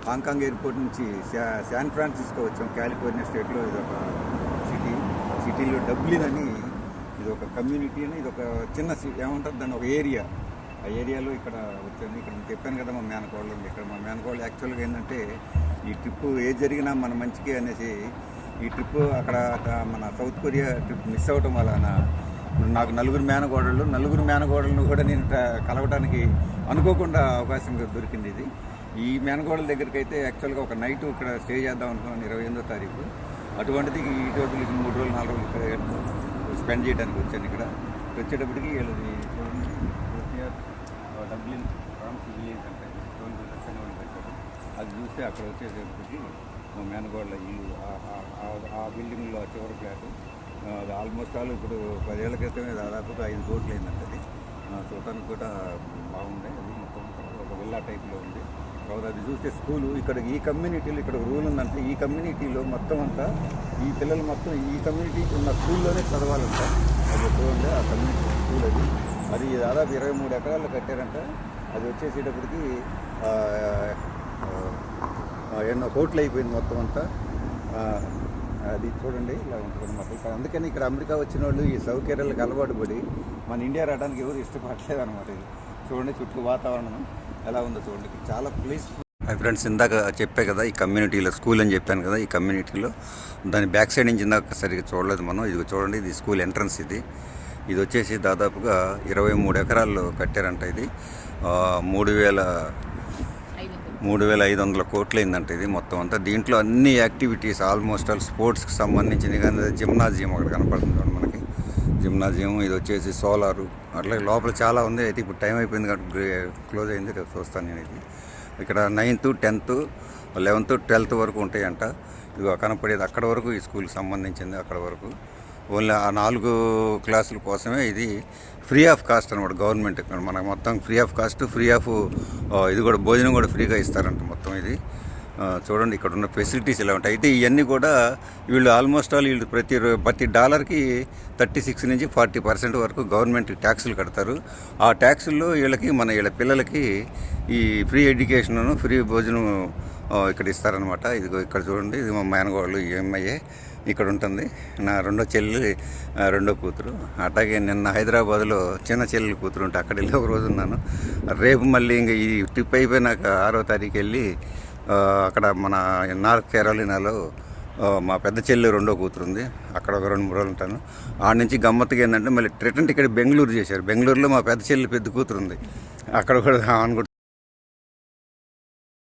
Hong Kong airport నుంచి San Francisco వచ్చాం. California స్టేట్లో ఇది ఒక సిటీలో డబ్లిన్ అని ఇది ఒక కమ్యూనిటీ అని ఇది ఒక చిన్న ఏమంటుంది దాన్ని ఒక ఏరియా. ఆ ఏరియాలో ఇక్కడ వచ్చాను. ఇక్కడ చెప్పాను కదా మా మేనకోళ్ళు ఉంది. ఇక్కడ మా మేనకోళ్ళు యాక్చువల్గా ఏంటంటే ఈ ట్రిప్పు ఏది జరిగినా మన మంచికి అనేసి ఈ ట్రిప్పు అక్కడ మన సౌత్ కొరియా ట్రిప్ మిస్ అవ్వటం వలన ఇప్పుడు నాకు నలుగురు మేనకోడలను కూడా నేను కలవడానికి అనుకోకుండా అవకాశం దొరికింది. ఇది ఈ మేనకోడల దగ్గరికి అయితే యాక్చువల్గా ఒక నైట్ ఇక్కడ స్టే చేద్దాం అనుకున్నాను 28వ తారీఖు. అటువంటిది ఈ రోజులు 3 రోజులు 4 రోజులు ఇక్కడ స్పెండ్ చేయడానికి వచ్చాను. ఇక్కడ వచ్చేటప్పటికి వీళ్ళది డబ్లిన్ ఫ్రాన్స్ విలేజ్ అంటే పెట్టారు. అది చూస్తే అక్కడ వచ్చేటప్పటికి మా మేనగోళ్ళ ఇల్లు ఆ బిల్డింగ్లో చివరి ఫ్లాట్ అది ఆల్మోస్ట్ ఆల్ ఇప్పుడు 10 ఏళ్ల క్రితమే దాదాపుగా 5 కోట్లు అయిందంటే అది చూడటానికి కూడా బాగుంది. అది మొత్తం ఒక విల్లా టైప్లో ఉంది. తర్వాత అది చూస్తే స్కూలు ఇక్కడ ఈ కమ్యూనిటీలో ఇక్కడ రూల్ ఉందంటే ఈ కమ్యూనిటీలో మొత్తం అంతా ఈ పిల్లలు మొత్తం ఈ కమ్యూనిటీకి ఉన్న స్కూల్లోనే చదవాలంట. అది చూడండి ఆ కమ్యూనిటీ స్కూల్ అది దాదాపు 23 ఎకరాలు కట్టారంట. అది వచ్చేసేటప్పటికి ఎన్నో కోట్లు అయిపోయింది మొత్తం అంతా. అది చూడండి ఇలా ఉంటుంది అన్నమాట. ఇక్కడ అందుకని ఇక్కడ అమెరికా వచ్చిన వాళ్ళు ఈ సౌకర్యాలకు అలవాటు పడి మన ఇండియా రావడానికి ఎవరు ఇష్టపడలేదు అనమాట. ఇది చూడండి చుట్టూ వాతావరణం ఎలా ఉందో చూడండి. ఇక్కడ చాలా పీస్ఫుల్. ఫ్రెండ్స్ ఇందాక చెప్పే కదా ఈ కమ్యూనిటీలో స్కూల్ అని చెప్పాను కదా. ఈ కమ్యూనిటీలో దాని బ్యాక్ సైడ్ నుంచి ఇందాక సరిగ్గా చూడలేదు మనం. ఇది చూడండి ఇది స్కూల్ ఎంట్రన్స్. ఇది వచ్చేసి దాదాపుగా 23 ఎకరాల్లో కట్టారంట. ఇది 3,500 కోట్లు అయిందంట ఇది మొత్తం అంతా. దీంట్లో అన్ని యాక్టివిటీస్ ఆల్మోస్ట్ ఆల్ స్పోర్ట్స్కి సంబంధించినవి కానీ జిమ్నాజియం అక్కడ కనపడుతుంది మనకి. జిమ్నాజియం ఇది వచ్చేసి సోలారు అట్లా లోపల చాలా ఉంది. అయితే ఇప్పుడు టైం అయిపోయింది కాబట్టి క్లోజ్ అయింది. రేపు చూస్తాను నేను. ఇది ఇక్కడ 9th 10th 11th 12th వరకు ఉంటాయంట. ఇది కనపడేది అక్కడ వరకు ఈ స్కూల్కి సంబంధించింది. అక్కడ వరకు ఓన్లీ ఆ 4 క్లాసుల కోసమే ఇది ఫ్రీ ఆఫ్ కాస్ట్ అనమాట. గవర్నమెంట్ మనకు మొత్తం free of cost, free of ఇది కూడా భోజనం కూడా ఫ్రీగా ఇస్తారంట మొత్తం. ఇది చూడండి ఇక్కడ ఉన్న ఫెసిలిటీస్ ఇలా ఉంటాయి. అయితే ఇవన్నీ కూడా వీళ్ళు ఆల్మోస్ట్ ఆల్ వీళ్ళు ప్రతి డాలర్కి 36 నుంచి 40% వరకు గవర్నమెంట్ ట్యాక్సులు కడతారు. ఆ ట్యాక్సుల్లో వీళ్ళ పిల్లలకి ఈ ఫ్రీ ఎడ్యుకేషన్ ఫ్రీ భోజనం ఇక్కడ ఇస్తారనమాట. ఇదిగో ఇక్కడ చూడండి ఇది మా మేనగోళ్ళు ఈఎంఐఏ ఇక్కడ ఉంటుంది. నా రెండో చెల్లి రెండో కూతురు. అట్లాగే నిన్న హైదరాబాద్లో చిన్న చెల్లెలు కూతురు ఉంటే అక్కడ వెళ్ళి ఒక రోజు ఉన్నాను. రేపు మళ్ళీ ఇంకా ఈ ట్రిప్ అయిపోయినాక 6వ తారీఖు వెళ్ళి అక్కడ మన నార్త్ కేరళలో మా పెద్ద చెల్లి రెండో కూతురు ఉంది. అక్కడ ఒక 2-3 రోజులు ఉంటాను. ఆడ నుంచి గమ్మత్తుగా ఏంటంటే మళ్ళీ రిటర్న్ టికెట్ బెంగళూరు చేశారు. బెంగళూరులో మా పెద్ద చెల్లి పెద్ద కూతురు ఉంది. అక్కడ కూడా ఆమెను కూడా